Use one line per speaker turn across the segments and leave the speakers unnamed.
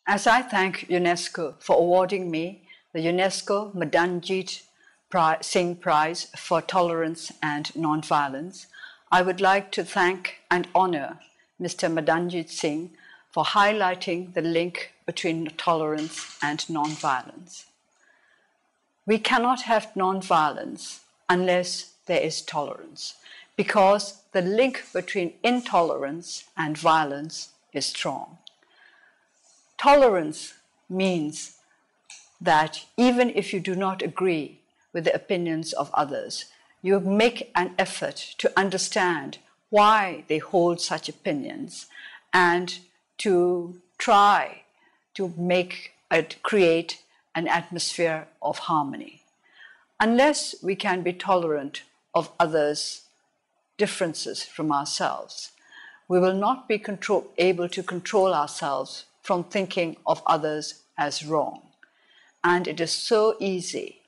As I thank UNESCO for awarding me the UNESCO-Madanjeet Singh Prize for Tolerance and Nonviolence, I would like to thank and honor Mr. Madanjeet Singh for highlighting the link between tolerance and nonviolence. We cannot have nonviolence unless there is tolerance, because the link between intolerance and violence is strong. Tolerance means that even if you do not agree with the opinions of others, you make an effort to understand why they hold such opinions and to try to create an atmosphere of harmony. Unless we can be tolerant of others' differences from ourselves, we will not be able to control ourselves from thinking of others as wrong. And it is so easy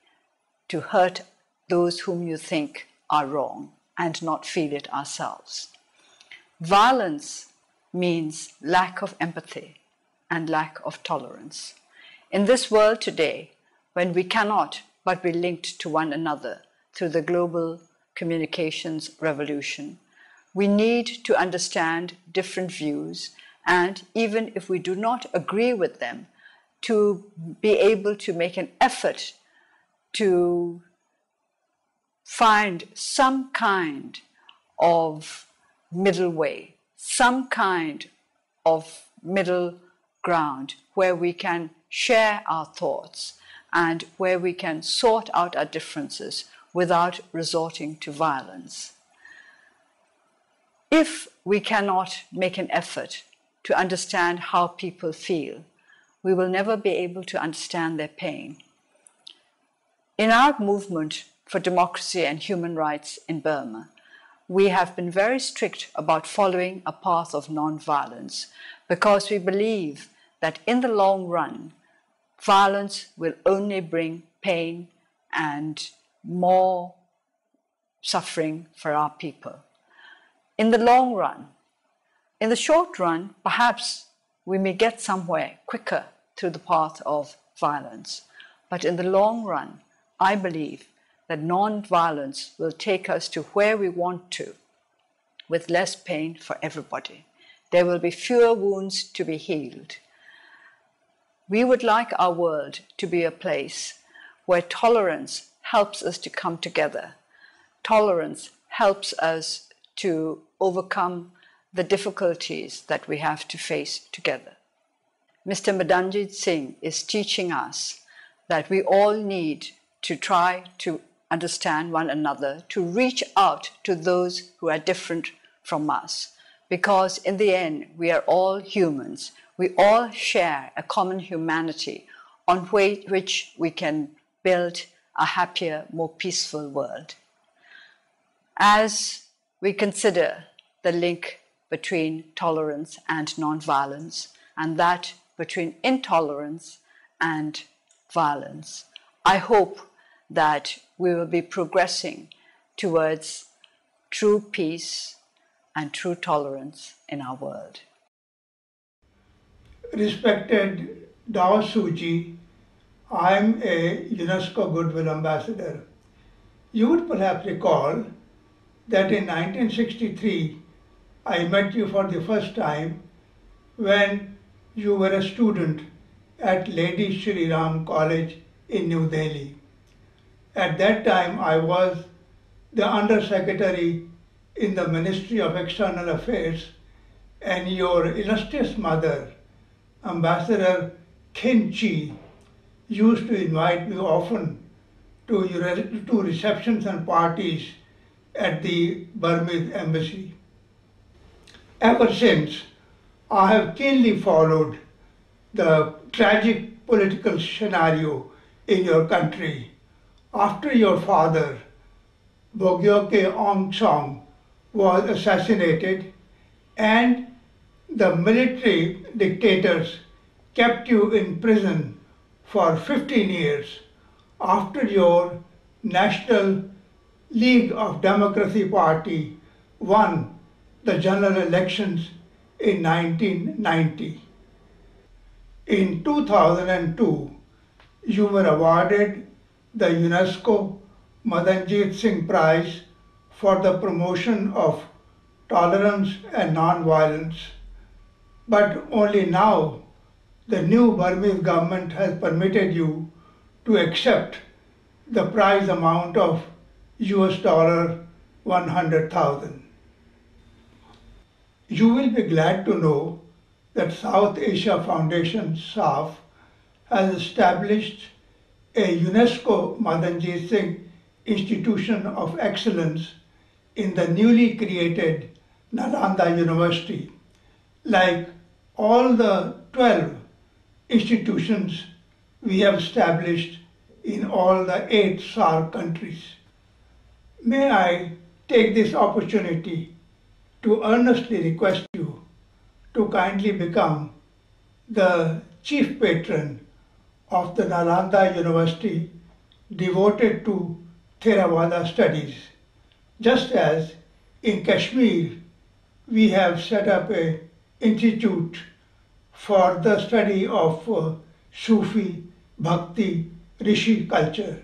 to hurt those whom you think are wrong and not feel it ourselves. Violence means lack of empathy and lack of tolerance. In this world today, when we cannot but be linked to one another through the global communications revolution, we need to understand different views, and even if we do not agree with them, to be able to make an effort to find some kind of middle way, some kind of middle ground where we can share our thoughts and where we can sort out our differences without resorting to violence. If we cannot make an effort to understand how people feel, we will never be able to understand their pain. In our movement for democracy and human rights in Burma, we have been very strict about following a path of non-violence because we believe that in the long run, violence will only bring pain and more suffering for our people. In the long run, in the short run, perhaps we may get somewhere quicker through the path of violence. But in the long run, I believe that non-violence will take us to where we want to, with less pain for everybody. There will be fewer wounds to be healed. We would like our world to be a place where tolerance helps us to come together. Tolerance helps us to overcome the difficulties that we have to face together. Mr. Madanjeet Singh is teaching us that we all need to try to understand one another, to reach out to those who are different from us, because in the end, we are all humans. We all share a common humanity on which we can build a happier, more peaceful world. As we consider the link between tolerance and nonviolence, and that between intolerance and violence, I hope that we will be progressing towards true peace and true tolerance in our world.
Respected Dao Suu Kyi, I am a UNESCO Goodwill Ambassador. You would perhaps recall that in 1963, I met you for the first time when you were a student at Lady Shri Ram College in New Delhi. At that time, I was the Undersecretary in the Ministry of External Affairs, and your illustrious mother, Ambassador Khin Chi, used to invite me often to receptions and parties at the Burmese embassy. Ever since, I have keenly followed the tragic political scenario in your country after your father, Mme Aung, was assassinated and the military dictators kept you in prison for 15 years after your National League of Democracy Party won the general elections in 1990. In 2002, you were awarded the UNESCO-Madanjeet Singh Prize for the promotion of tolerance and non-violence. But only now, the new Burmese government has permitted you to accept the prize amount of $100,000. You will be glad to know that South Asia Foundation SAF has established a UNESCO-Madanjeet Singh Institution of Excellence in the newly created Nalanda University, like all the 12 institutions we have established in all the 8 SAARC countries. May I take this opportunity to earnestly request you to kindly become the chief patron of the Nalanda University devoted to Theravada studies, just as in Kashmir we have set up an institute for the study of Sufi, Bhakti, Rishi culture.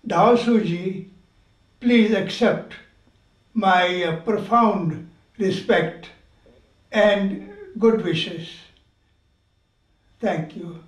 Dao Suu Kyi, please accept my profound respect and good wishes. Thank you.